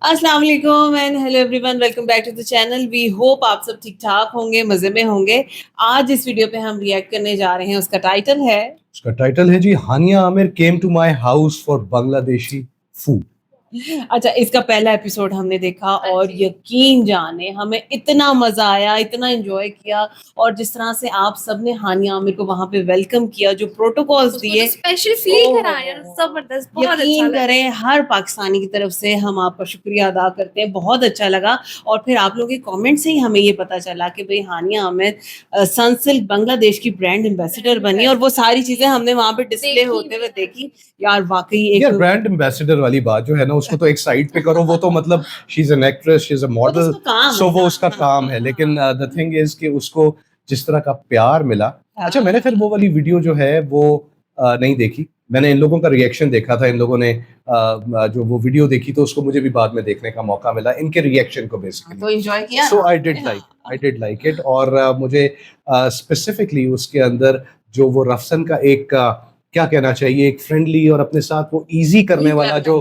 अस्सलाम वालेकुम and hello everyone, welcome back to the channel. We hope आप सब ठीक ठाक होंगे, मज़े में होंगे। आज इस वीडियो पे हम रिएक्ट करने जा रहे हैं। उसका टाइटल है उसका टाइटल है जी Hania Aamir came to my house for Bangladeshi food. अच्छा, इसका पहला एपिसोड हमने देखा और यकीन जाने हमें इतना मजा आया, इतना एंजॉय किया। और जिस तरह से आप सबने हानिया आमिर को वहां पे वेलकम किया, जो प्रोटोकॉल्स दिए, स्पेशल फील कराया, जबरदस्त, बहुत अच्छा यकीन लगा। करें हर पाकिस्तानी की तरफ से हम आपका शुक्रिया अदा करते हैं। बहुत अच्छा लगा। और फिर आप लोगों के कमेंट से ही हमें ये पता चला कि भाई हानिया आमिर सनसिल्क बांग्लादेश की ब्रांड एम्बेसडर बनी और वो सारी चीजें हमने वहां पे डिस्प्ले होते हुए देखी। यार वाकई एक यार ब्रांड एम्बेसडर वाली बात जो है ना, उसको तो एक साइड पे करो। वो तो मतलब she is an actress, she is a model, so वो उसका काम है। लेकिन द थिंग इज कि उसको जिस तरह का प्यार मिला। अच्छा, मैंने फिर वो वाली वीडियो जो है वो नहीं देखी। मैंने इन लोगों का रिएक्शन देखा था। इन लोगों ने जो वो वीडियो देखी तो उसको मुझे भी बाद में देखने का मौका मिला, इनके रिएक्शन को बेसिकली। तो एंजॉय किया। सो आई डिड लाइक इट। और मुझे स्पेसिफिकली उसके अंदर जो वो रफसन का एक क्या कहना चाहिए, एक फ्रेंडली और अपने साथ वो इजी करने वाला जो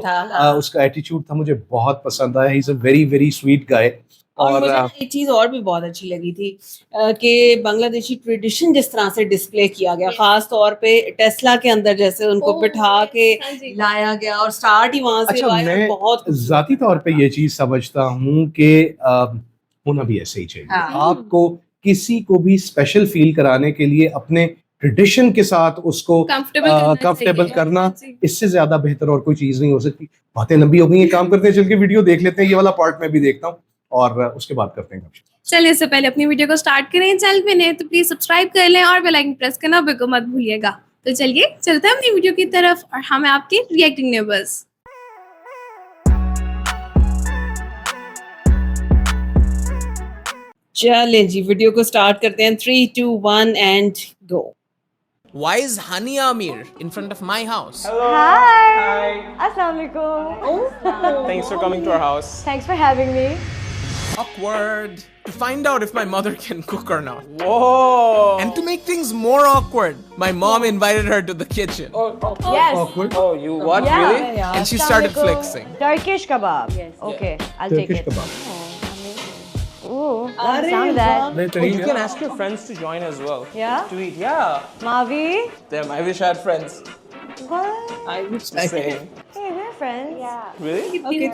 उसका एटीट्यूड था, मुझे बहुत पसंद आया। He is a very very sweet guy. और मुझे एक चीज और भी बहुत अच्छी लगी थी कि बांग्लादेशी ट्रेडिशन जिस तरह से डिस्प्ले किया गया, खास तौर पे टेस्ला के अंदर जैसे उनको बिठा के लाया गया और स्टार्ट ही वहां से अच्छा, मैं बहुत जाती तौर पे ये चीज समझता हूँ कि होना भी ऐसे ही चाहिए। आपको किसी को भी स्पेशल फील कराने के लिए अपने ट्रेडिशन के साथ उसको कंफर्टेबल करना, इससे ज्यादा बेहतर और कोई चीज नहीं हो सकती। बातें लंबी हो गई हैं, काम करते हैं, चल के वीडियो देख लेते हैं। ये वाला पार्ट मैं भी देखता हूँ और उसके बाद करते हैं। चलिए, इससे पहले अपनी वीडियो को स्टार्ट करें। चैनल पे नए तो प्लीज सब्सक्राइब कर लें और बेल आइकन प्रेस करना बिल्कुल मत भूलिएगा। तो चलिए चलते हैं अपनी वीडियो की तरफ और हम आपके रिएक्टिंग नेबर्स। चलें जी, वीडियो को स्टार्ट करते हैं। 3, 2, 1 and go. Why is Hania Amir in front of my house? Hi. Assalamualaikum. Thanks for coming to our house. Thanks for having me. Awkward. To find out if my mother can cook or not. Whoa! And to make things more awkward, my mom invited her to the kitchen. Yes. Oh, you what? Yeah. Really? And she started flexing. Turkish kebab. Yes. Okay, I'll take Turkish it. kebab. Ooh, love the sound of that. Oh, you can ask your friends to join as well. Yeah? To eat. Yeah. Mavi? Damn, I wish I had friends. What? I wish Same. Hey, we're friends. Yeah. Really? okay,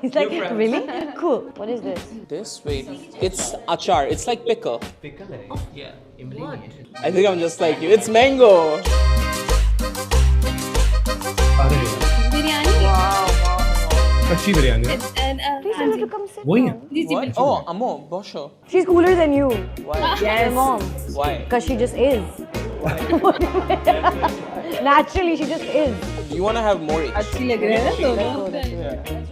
He's like, really? Cool. What is this? This? Wait. It's achar. It's like pickle. Pickle? Yeah. I think I'm just like you. It's mango. अरे बिरयानी कच्ची biryani Please tell her to come sit वही down. है। What? Oh, Amo, Bosho. She's cooler than you. Why? Your mom. Why? Because she just is. Naturally, she just is. You want to have more each. अच्छी लग रही है ना दोनों।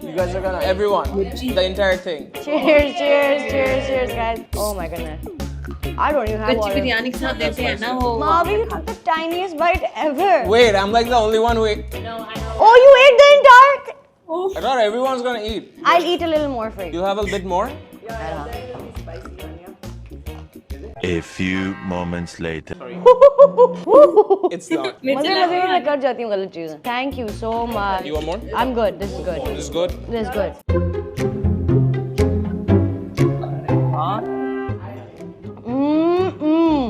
You guys are gonna everyone. The entire thing. Cheers, cheers, cheers, cheers, guys. Oh my goodness. I don't even have कच्ची water. Biryani के साथ देते हैं ना वो। Mavi, you took the tiniest bite ever. Wait, I'm like the only one who ate. Oh, you ate the entire. I thought everyone's gonna eat. I'll eat a little more for you. You have a bit more? A few moments later. It's not. मजे मजे में मैं कर जाती हूँ गलत चीजें. Thank you so much. You want more? I'm good. This is good. This is good. This is good.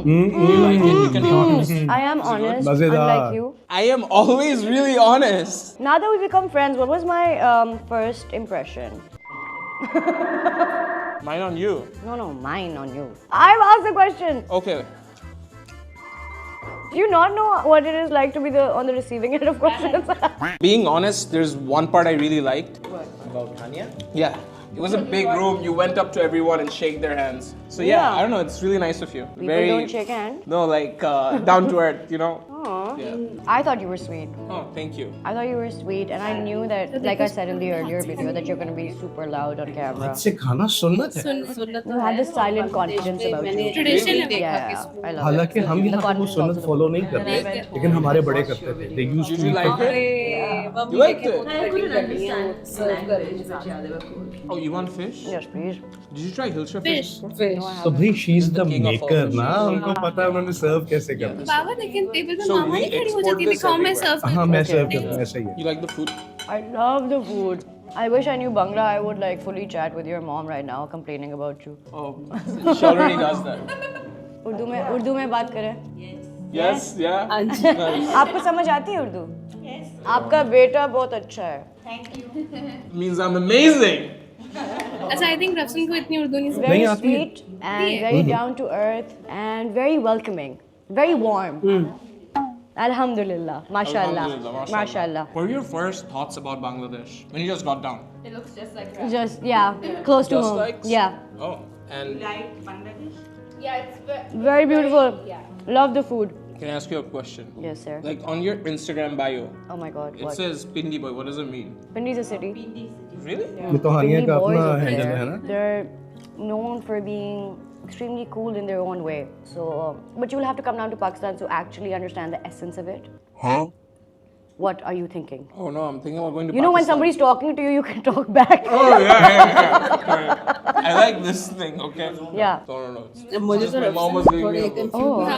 You can be honest. I am honest. मजेदार. Unlike you. I am always really honest. Now that we become friends, what was my first impression? Mine on you. No, mine on you. I've asked the question. Okay. Do you not know what it is like to be on the receiving end of questions? Being honest, there's one part I really liked. What? About Tanya? Yeah. It was a big room. You went up to everyone and shake their hands. So yeah, I don't know. It's really nice of you. People don't shake hands. No, like down to earth, you know. Aw. Yeah. I thought you were sweet. Oh, thank you. I thought you were sweet, and I knew that, like I said in the earlier video, that you're going to be super loud on camera. से खाना सुन्नत है। You had this silent confidence about you. Tradition है। Yeah, I love हालांकि it. हम The यहाँ पे वो confidence सुन्नत also फॉलो नहीं करते, लेकिन हमारे बड़े करते थे। They used Did to you eat like it. it? You liked it? Oh, you want fish? Yes, please. Did you try Hilsha fish? तो भाई she is the king of maker all ना, उनको पता है उन्होंने सर्व कैसे करना। बाबा लेकिन टेबल पे So मामा we नहीं खड़ी हो export जाती, this दिखाओ मैं everywhere. सर्व हाँ, मैं सर्व करता हूँ ऐसा ही है। You like the food? I love the food. I wish I knew Bangla. I would like fully chat with your mom right now, complaining about you. Oh, she already does that. Urdu में बात करें? Yes, yeah. Nice. आपको समझ आती है Urdu? Yes. आपका बेटा बहुत अच्छा है. Means I'm amazing. अच्छा, I think रफसन को इतनी उर्दू नहीं Very नहीं आती है। sweet and very down to earth and very welcoming, very warm. Alhamdulillah, mashallah, Alhamdulillah, mashallah. What were your first thoughts about Bangladesh when you just got down? Just close to Just home. like- Yeah, Oh, and very beautiful. Love the food. can I ask you a question? Yes, sir. Like on your Instagram bio, Oh my God. it What? says Pindi Boy. What does it mean? Pindi is a city. Really? ये तो हानिया Pindi का boys अपना over handle there, है ना? they're known for being extremely cool in their own way. So, but you'll have to come down to Pakistan to actually understand the essence of it. Huh? What are you thinking? Oh no, I'm thinking about going to You know, when Pakistan. somebody's talking to you, you can talk back. Oh yeah. I like this thing. Okay. Yeah. No. मुझे Just तो my mom was giving थोड़ी me a book. Oh. Yeah,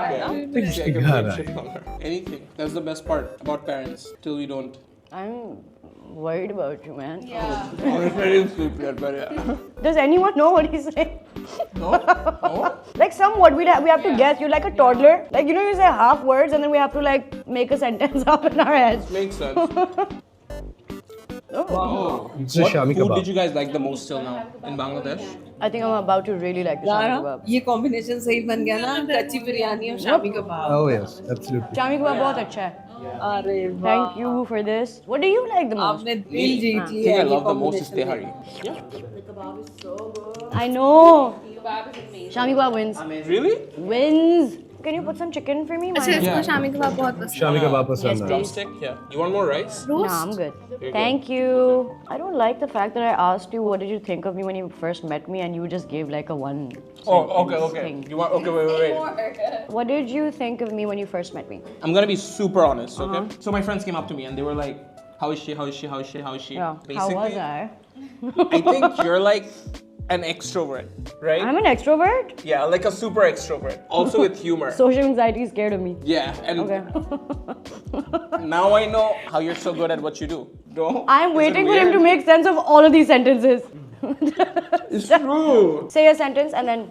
I can play shit on her. Anything. That's the best part about parents. Till we don't. I'm worried about you, man. Honestly, I didn't sleep yet, but yeah. Does anyone know what he's saying? No? No? Like somewhat, we have to guess. You're like a toddler. Like, you know, you say half words and then we have to like make a sentence up in our heads. Makes sense. Oh. It's a What Shami food kebab. did you guys like the most till now in Bangladesh? I think I'm about to really like the shami kebab. ये combination सही बन गया ना, कच्ची बिरयानी और shami kebab. Oh yes, absolutely. Shami kebab बहुत अच्छा है. अरे वाह, Thank you for this. What do you like the most? आपने दिल जीत I लिया think I ये love the most is combination tehari. I know. Shami kebab wins. Really? Wins. Can you put some chicken for me? अच्छा, Mine- इसको शामी कबाब बहुत पसंद है। शामी कबाब पसंद है। Drumstick? Yeah. You want more rice? No, I'm good. Thank you. I don't like the fact that I asked you what did you think of me when you first met me and you just gave like a one. Oh, okay. Thing. You want? Okay, wait. What did you think of me when you first met me? I'm gonna be super honest, okay? So my friends came up to me and they were like, "How is she? How is she? How is she? How is she?" Yeah. How was I? I think you're like an extrovert, right? I'm an extrovert. Yeah, like a super extrovert. Also with humor. Social anxiety is scared of me. Yeah, and Okay. now I know how you're so good at what you do. No? I'm Is it waiting for him to weird? make sense of all of these sentences. It's true. Say a sentence and then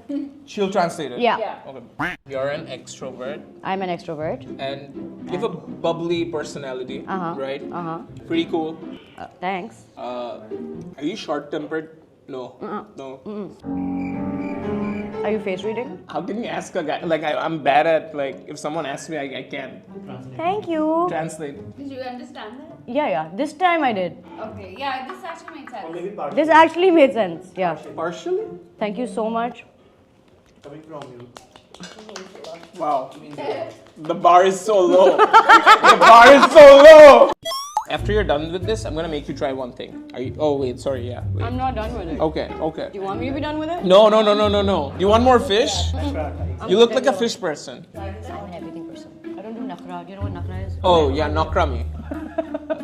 She'll translate it. yeah. Okay. You're an extrovert I'm an extrovert. and you have a bubbly personality, right? Pretty cool. Thanks. Are you short-tempered? No. No. Are you face reading? How can you ask a guy? Like I'm bad at like if someone asks me, I can Thank you. translate. Did you understand that? Yeah. This time I did. Okay, yeah, this actually made sense. This actually made sense. Yeah. Partially. Thank you so much. Wow. The bar is so low. The bar is so low. After you're done with this, I'm gonna make you try one thing. Are you? Oh wait, sorry. Yeah. Wait. I'm not done with it. Okay. Okay. Do you want me to be done with it? No. Do you want more fish? You look like a fish person. I'm an everything person. I don't do nakra. Do you know what nakra is? Oh yeah, nakrami.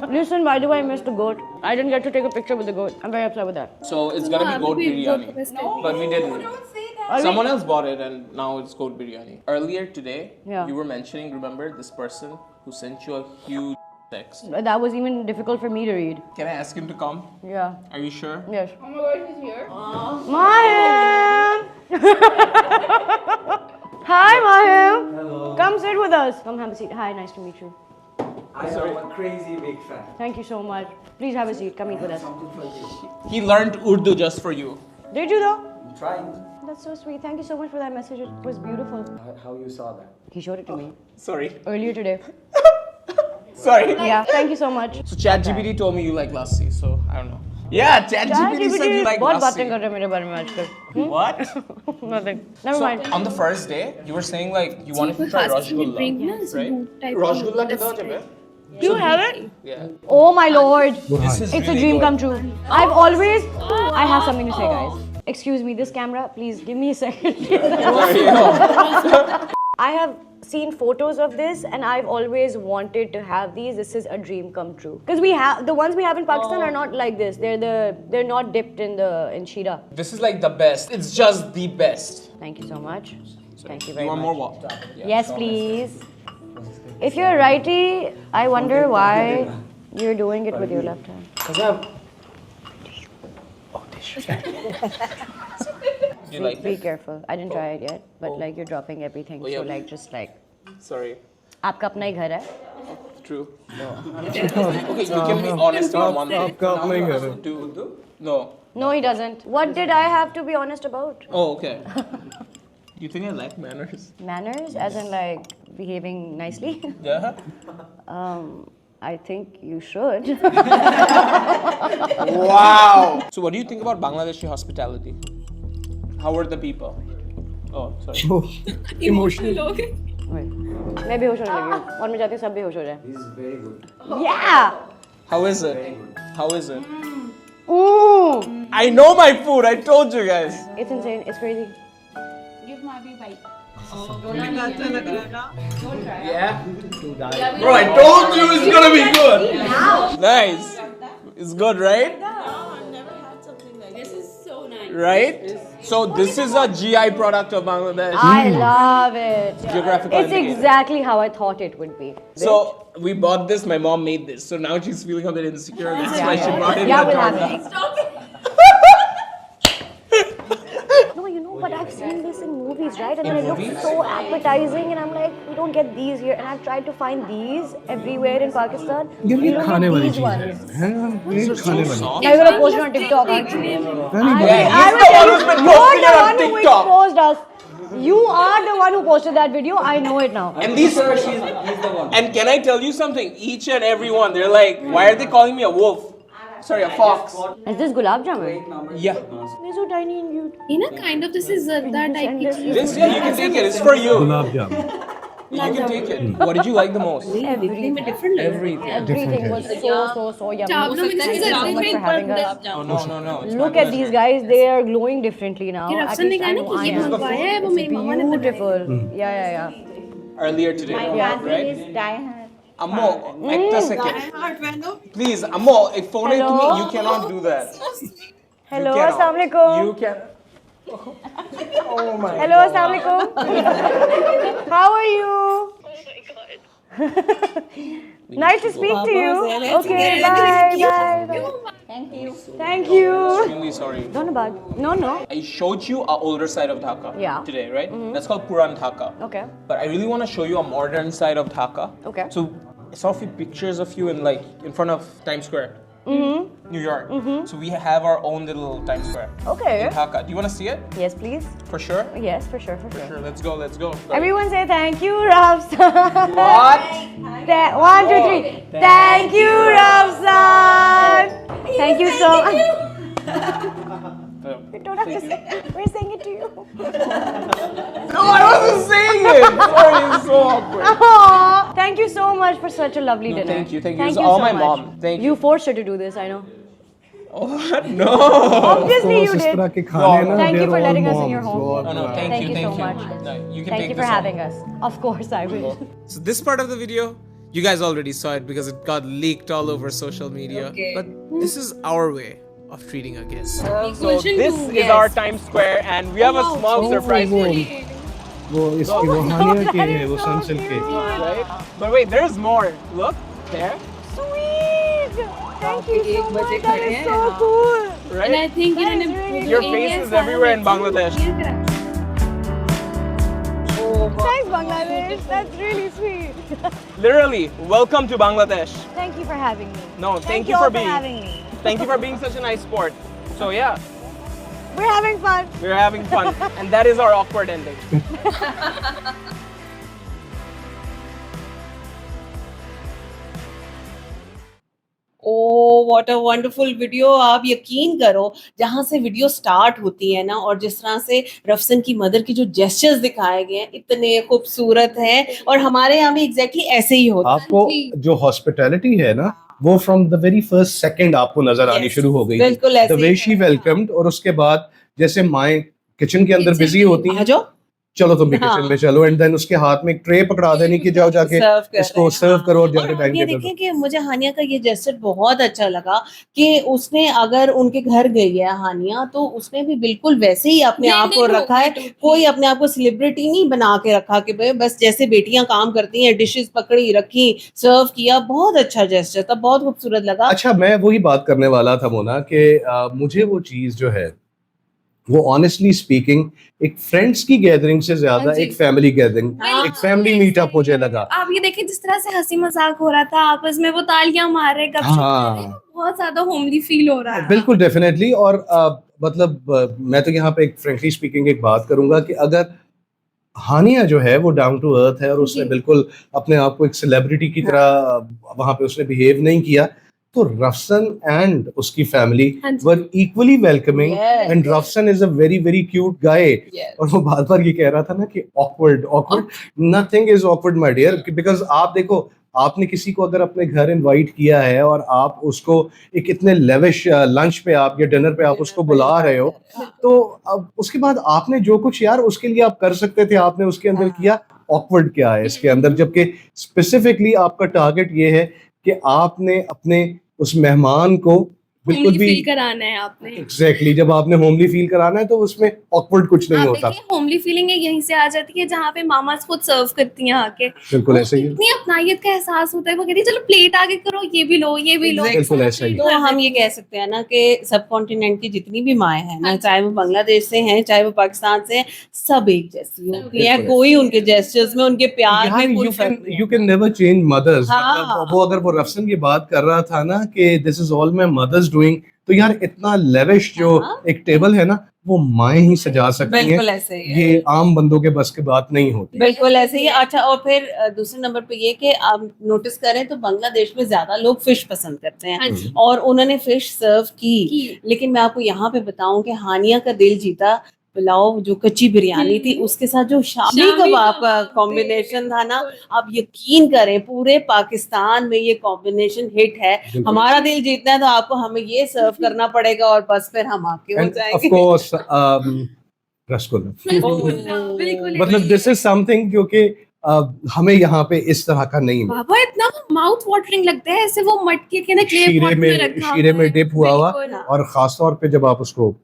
Listen, by the way, I missed the goat. I didn't get to take a picture with the goat. I'm very upset with that. So it's gonna be goat biryani, but we didn't. Don't say that. Someone else bought it and now it's goat biryani. Earlier today, Yeah. you were mentioning, remember, this person who sent you a huge text. That was even difficult for me to read. Can I ask him to come? Yeah. Are you sure? Yes. Oh my god, he's here. Mahim! Hi, Mahim. Hello. Come sit with us. Come have a seat. Hi, nice to meet you. I am a crazy big fan. Thank you so much. Please have a seat. Come eat with us. Something for you. He learned Urdu just for you. Did you though? I'm trying. That's so sweet. Thank you so much for that message. It was beautiful. How you saw that? He showed it to me Sorry. earlier today. Sorry. Yeah. Thank you so much. So ChatGPT told me you like lassi, so I don't know. Yeah, ChatGPT said you like बहुत बातें कर lassi. रहे हैं मेरे बारे में आजकल. What? Nothing. Never So mind. on the first day, you were saying like you wanted to try Rajgulla, right? Rajgulla किधर है? Do you have it? Yeah. Oh my lord. This is It's a really dream good. come true. I've always. I have something to say, guys. Excuse me, this camera, please give me a second. Sorry, no. I have seen photos of this and I've always wanted to have these. This is a dream come true. Because we have the ones we have in Pakistan are not like this. They're not dipped in sheeta. This is like the best. It's just the best. Thank you so much. Thank you You very want much. more water? Yeah. Yes, please. If you're righty, I wonder why you're doing it with your left hand. Because You like Be it? careful. I didn't try it yet, but Oh. like you're dropping everything, Oh, yeah. so like just like Sorry. आपका अपना ही घर है. True. Okay, you can be honest about one thing. आपका अपना ही घर है. Do? No. No, he doesn't. What did I have to be honest about? Oh, okay. You think I lack manners? Manners, as in like behaving nicely. Yeah. I think you should. Wow. So, what do you think about Bangladeshi hospitality? How were the people? Oh, sorry. Emotional. लोग हैं। Wait, मैं बेहोश होने लगी हूँ और मैं चाहती हूँ सब बेहोश हो जाए. This is very good. Yeah. How is it? How is it? Ooh. I know my food. I told you guys. It's insane. It's crazy. Give my bite. Yeah. Bro, I told you it's gonna be good. Nice. It's good, right? This is so nice. Right? So this is a GI product of Bangladesh. I love it. Geographical It's indicator. exactly how I thought it would be. So we bought this. My mom made this. So now she's feeling a bit insecure. That's why she brought it. Yeah, in we'll the have Jordan. it. No, you know, but I've seen this in movies, right? And then it looks so appetizing, and I'm like, we don't get these here. And I've tried to find these everywhere in Pakistan. ये We don't खाने get वाली these चीज ones. है. ये खाने वाली. Soft. Now you're gonna post it on TikTok, aren't you? Yeah, I he's will the tell one you, who's been you're posting the it on one who TikTok. exposed us. You are the one who posted that video. I know it now. And these, He's the one. and can I tell you something? Each and every one, they're like, why are they calling me a wolf? Sorry, a fox. Is this gulab jamun? Yeah. They're so tiny and cute. You know, kind of this is zarda type की चीज़। This, yeah, you can take it. It's for you. Gulab jamun. You can take it. What did you like the most? Everything में different लग रहा है. Everything was so yummy. चावलों में Thank you so much for having us. Oh, no. It's Look my at these guys, they are glowing differently now. कि At रफ्सन ने least कहा I ना know कि I ये am. मंगवाया है वो मेरी मम्मा ने बनाया है। Beautiful. Yeah. pleasure. Earlier today, right? Ammo, wait a second. Please, Ammo, if phone it to Hello? me, you cannot do that. Hello, You cannot. Assalamualaikum. You can. Hello, Assalamualaikum. How are you? Nice to speak to you. Okay, bye. Thank you. Extremely sorry. Dhanyabad. No. I showed you an older side of Dhaka today, right? That's called Puran Dhaka. Okay. But I really want to show you a modern side of Dhaka. Okay. So I saw a few pictures of you in front of Times Square, New York. So we have our own little Times Square Okay. in Dhaka. Do you want to see it? Yes, please. For sure. Yes, for sure. Sure. Let's go. Everyone say thank you, Rafsan. What? 1, 2, 3. Thank you, Rafsan. Thank you so much. You don't have to say. We're saying it to you. No, I wasn't saying it. Sorry, it's so awkward. Aww. Thank you so much for such a lovely No, dinner. thank you. It's all my much. mom. Thank you. You forced her to do this, I know. Oh, no. Obviously you इस did. तरह के खाने ना, Thank you they're for all letting us in your moms. home. Oh, no, thank you. so much. No, you can Thank take you for this home. having us. Of course I will. So this part of the video, you guys already saw it because it got leaked all over social media. Okay. But this is our way of treating a guest. So this is our Times Square, and we have a small surprise for you. वो इसकी वो हानिया के हैं वो Sunsilk के. Right? But wait, there's more. Look there. Sweet! Thank you so much. बजे That खड़े is हैं, so हाँ. cool. Right? And I think That इन्होंने is really Your ये face is सारा everywhere in Bangladesh. ये करा। Thanks, Bangladesh. That's really sweet. Literally, welcome to Bangladesh. Thank you for having me. No, thank you all for for being. having me. Thank you for being such a nice sport. So yeah, We're having fun. we're having fun, and that is our awkward ending. Oh what a wonderful video. आप यकीन करो जहां से video start होती है ना और जिस तरह से रफ्सन की मदर की जो जेस्चर्स दिखाए गए हैं इतने खूबसूरत हैं और हमारे यहाँ भी एग्जैक्टली ऐसे ही होता है. आपको जो हॉस्पिटैलिटी है ना वो from the very first second आपको नजर आनी Yes, शुरू हो गई. बिल्कुल ऐसे द ही वे है. शी वेलकम्ड और उसके बाद जैसे माएं किचन के अंदर बिजी होती आ हैं जाओ. चलो तुम भी किचन में चलो, एंड देन उसके हाथ में एक ट्रे पकड़ा देनी कि जाओ जाके इसको सर्व करो और जाके डाइनिंग ये टेबल देखें कि मुझे हानिया का ये जेस्चर बहुत अच्छा लगा कि उसने अगर उनके घर गई है हानिया तो उसने भी बिल्कुल वैसे ही अपने आप को रखा है, कोई अपने आप को सेलिब्रिटी नहीं बना के रखा कि भाई बस जैसे बेटियां काम करती हैं डिशेस पकड़ी रखी सर्व किया। बहुत अच्छा जेस्चर था, बहुत खूबसूरत लगा। अच्छा, मैं वही बात करने वाला था मोना कि मुझे वो चीज जो है वो ऑनेस्टली स्पीकिंग एक फ्रेंड्स की गैदरिंग से ज्यादा हाँ जी। एक फैमिली गैदरिंग, हाँ, एक फैमिली मीटअप मुझे लगा। आप ये देखिए जिस तरह से हंसी मजाक हो रहा था आपस में, वो तालियां मार रहे गपशप कर रहे, बहुत ज्यादा होमली फील हो रहा है। बिल्कुल डेफिनेटली। और मतलब मैं तो यहाँ पे एक फ्रेंकली स्पीकिंग एक बात करूंगा कि अगर हानिया जो है वो डाउन टू अर्थ है और उसने बिल्कुल अपने आप को एक सेलिब्रिटी की तरह वहां पे उसने बिहेव नहीं किया, तो रफसन एंड उसकी family were equally welcoming, and Rafsan is a very very cute guy. और वो बार बार ये कह रहा था ना कि awkward awkward, nothing is awkward my dear, because आप देखो आपने किसी को अगर अपने घर इनवाइट किया है और आप उसको एक इतने लेविश लंच पे आप या डिनर पे आप उसको बुला रहे हो, तो अब उसके बाद आपने जो कुछ यार उसके लिए आप कर सकते थे आपने उसके अंदर किया। ऑकवर्ड क्या है इसके अंदर, जबकि स्पेसिफिकली आपका टारगेट ये है कि आपने अपने उस मेहमान को बिल्कुल भी फील कराना है आपने। एग्जैक्टली, जब आपने होमली फील कराना है तो उसमें ऑकवर्ड कुछ नहीं होता। होमली फीलिंग है यहीं से आ जाती है जहाँ पे मामा खुद सर्व करती हैं आके, बिल्कुल ऐसे ही इतनी अपनायत का एहसास होता है। वो कहती है चलो प्लेट आगे करो, ये भी लो ये भी लो। बिल्कुल ऐसा ही। तो हम ये कह सकते हैं ना कि सब कॉन्टिनेंट की जितनी भी माएँ हैं ना, चाहे वो बांग्लादेश से हैं चाहे वो पाकिस्तान से हैं, सब एक जैसी होती है। कोई उनके जेस्चर्स में उनके प्यार में कोई फर्क नहीं। You can never change mothers. हाँ। वो अगर वो रफसन की बात कर रहा था ना कि this is all my mother's doing, तो यार इतना लेविश जो एक टेबल है ना वो माएँ ही सजा सकती हैं। बिल्कुल ऐसे ही है। ये आम बंदों के बस की बात नहीं होती। बिल्कुल ऐसे ही। अच्छा, और फिर दूसरे नंबर पे ये कि आप नोटिस करें तो बांग्लादेश में ज्यादा लोग फिश पसंद करते हैं और उन्होंने फिश सर्व की, लेकिन मैं आपको यहाँ पे बताऊं कि हानिया का दिल जीता पुलाव, जो कच्ची बिरयानी थी उसके साथ जो शामी कबाब का कॉम्बिनेशन था ना, आप यकीन करें पूरे पाकिस्तान में ये कॉम्बिनेशन हिट है। हमारा दिल जीतना है तो आपको हमें ये सर्व करना पड़ेगा और बस फिर हम आपके हो जाएंगे। ऑफ कोर्स रसगुल्ला, मतलब दिस इज समथिंग क्योंकि हमें यहाँ पे इस तरह का नहीं मिला। बाबा इतना माउथ वाटरिंग लगता है ऐसे, वो मटके के ना क्ले पॉट में रखा शीरे में डिप हुआ हुआ, और खास तौर पे जब आप उसको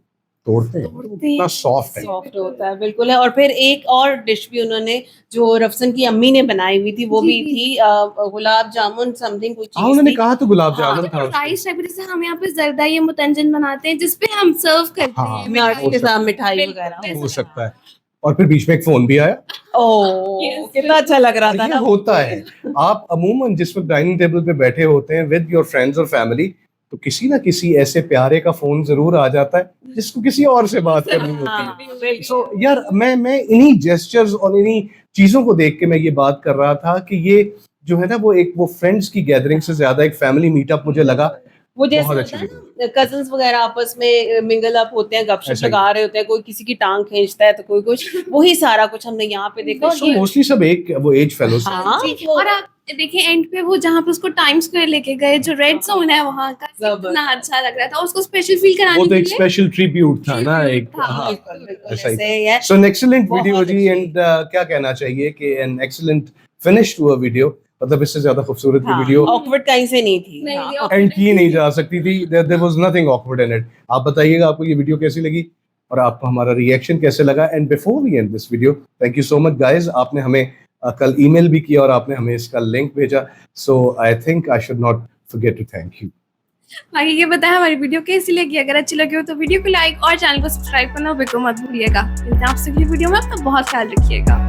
तोड़ते हैं इतना सॉफ्ट है, सॉफ्ट होता है। बिल्कुल है। और फिर एक और डिश भी उन्होंने जो रफसन की अम्मी ने बनाई हुई थी वो भी थी गुलाब जामुन समथिंग कुछ चीज। उन्होंने कहा तो गुलाब जामुन था। राइस टाइप जैसे हम यहाँ पे जरदा ये मुतंजन बनाते हैं जिसपे हम सर्व करते हैं मिठाई के साथ मिठाई वगैरह हो सकता है। और फिर बीच में एक फोन भी आया। कितना अच्छा लग रहा था ये ना। होता है, आप अमूमन जिस वक्त डाइनिंग टेबल पे बैठे होते हैं विद योर फ्रेंड्स और फैमिली, तो किसी ना किसी ऐसे प्यारे का फोन जरूर आ जाता है जिसको किसी और से बात करनी होती है। सो यार मैं इन्हीं जेस्चर्स और इन्हीं चीजों को देख के मैं ये बात कर रहा था कि ये जो है ना वो फ्रेंड्स की गैदरिंग से ज्यादा एक फैमिली मीटअप मुझे लगा। वो जैसे कजन्स वगैरह आपस में मिंगल अप होते हैं, गपशप लगा रहे होते हैं, कोई किसी की टांग खींचता है तो कोई कुछ, वही सारा कुछ हमने यहाँ पे देखा। मोस्टली सब एक वो एज फेलोज। और आप देखिए एंड पे वो जहाँ पे उसको टाइम स्क्वायर लेके गए, जो रेड जोन है वहाँ का, कितना अच्छा लग रहा था। उसको स्पेशल फील कराने वो तो के एक लिए स्पेशल ट्रिब्यूट था ना एक। ऐसे ही है। सो एन एक्सीलेंट वीडियो जी, एंड क्या कहना चाहिए कि an excellent finish to a video, मतलब इससे ज्यादा खूबसूरत वीडियो ऑकवर्ड कहीं से नहीं थी, एंड की नहीं जा सकती थी। There was nothing awkward in it. आप बताइएगा आपको ये वीडियो कैसी लगी और आपको हमारा रिएक्शन कैसे लगा। And before we end this video, thank you so much guys, आपने हमें कल ईमेल भी किया और आपने हमें इसका लिंक भेजा, so I think I should not forget to thank you. बाकी ये बताया हमारी वीडियो कैसी लगी, अगर अच्छी लगी हो तो वीडियो को लाइक और चैनल को सब्सक्राइब करना बिल्कुल मत भूलिएगा। आपसे अगली वीडियो में अपना बहुत ख्याल रखिएगा।